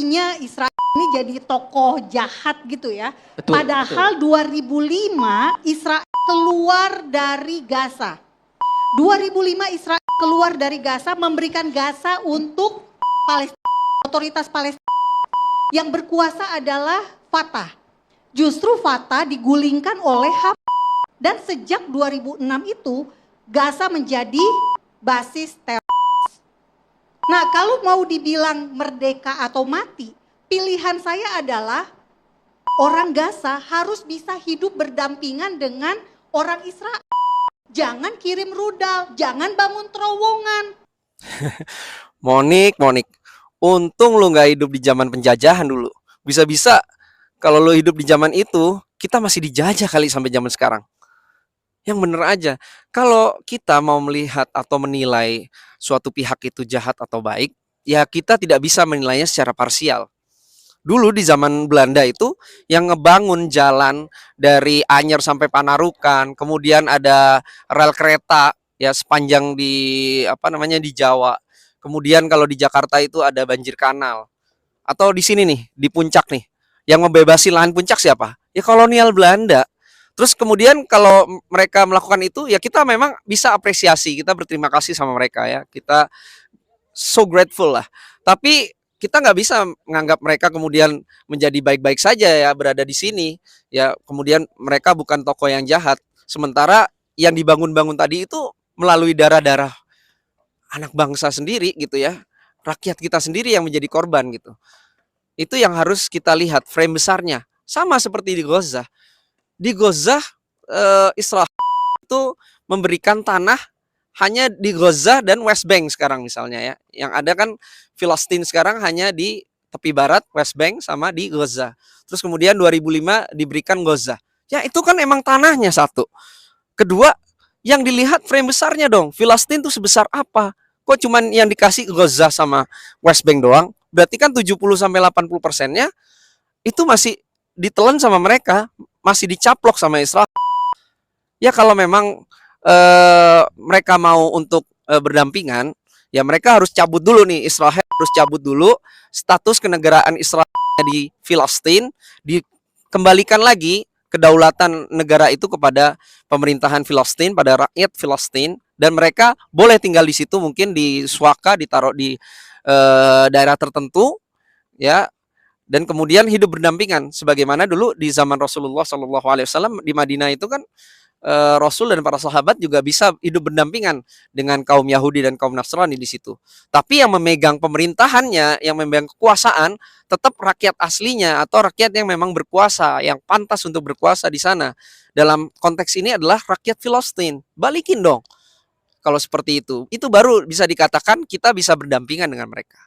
sepertinya Israel ini jadi tokoh jahat gitu ya. Betul, Padahal 2005 Israel keluar dari Gaza. 2005 Israel keluar dari Gaza, memberikan Gaza untuk Palestina, otoritas Palestina. Yang berkuasa adalah Fatah. Justru Fatah digulingkan oleh Hamas. Dan sejak 2006 itu Gaza menjadi basis teroris. Nah, kalau mau dibilang merdeka atau mati, pilihan saya adalah orang Gaza harus bisa hidup berdampingan dengan orang Israel. Jangan kirim rudal, jangan bangun terowongan. Monik, untung lu nggak hidup di zaman penjajahan dulu. Bisa-bisa kalau lu hidup di zaman itu, kita masih dijajah kali sampai zaman sekarang. Yang bener aja, kalau kita mau melihat atau menilai suatu pihak itu jahat atau baik, ya kita tidak bisa menilainya secara parsial. Dulu di zaman Belanda itu yang ngebangun jalan dari Anyer sampai Panarukan, kemudian ada rel kereta ya sepanjang di di Jawa. Kemudian kalau di Jakarta itu ada banjir kanal. Atau di sini nih, di puncak nih. Yang membebasi lahan puncak siapa? Ya kolonial Belanda. Terus kemudian kalau mereka melakukan itu ya kita memang bisa apresiasi, kita berterima kasih sama mereka ya. Kita so grateful lah. Tapi kita nggak bisa menganggap mereka kemudian menjadi baik-baik saja ya berada di sini. Ya kemudian mereka bukan tokoh yang jahat. Sementara yang dibangun-bangun tadi itu melalui darah-darah anak bangsa sendiri gitu ya. Rakyat kita sendiri yang menjadi korban gitu. Itu yang harus kita lihat frame besarnya. Sama seperti di Gaza. Di Gaza Israel itu memberikan tanah hanya di Gaza dan West Bank sekarang misalnya ya. Yang ada kan Filistin sekarang hanya di tepi barat West Bank sama di Gaza. Terus kemudian 2005 diberikan Gaza. Ya itu kan emang tanahnya satu. Kedua, yang dilihat frame besarnya dong. Filistin tuh sebesar apa? Kok cuman yang dikasih Gaza sama West Bank doang? Berarti kan 70-80% itu masih ditelan sama mereka, masih dicaplok sama Israel. Ya kalau memang mereka mau untuk berdampingan, ya mereka harus cabut dulu nih, Israel harus cabut dulu status kenegaraan Israel di Filistin, dikembalikan lagi kedaulatan negara itu kepada pemerintahan Filistin, pada rakyat Filistin, dan mereka boleh tinggal di situ, mungkin di Swaka, ditaruh di daerah tertentu, ya, dan kemudian hidup berdampingan sebagaimana dulu di zaman Rasulullah SAW di Madinah itu kan Rasul dan para sahabat juga bisa hidup berdampingan dengan kaum Yahudi dan kaum Nasrani di situ. Tapi yang memegang pemerintahannya, yang memegang kekuasaan, tetap rakyat aslinya atau rakyat yang memang berkuasa, yang pantas untuk berkuasa di sana. Dalam konteks ini adalah rakyat Filistin. Balikin dong. Kalau seperti itu baru bisa dikatakan kita bisa berdampingan dengan mereka.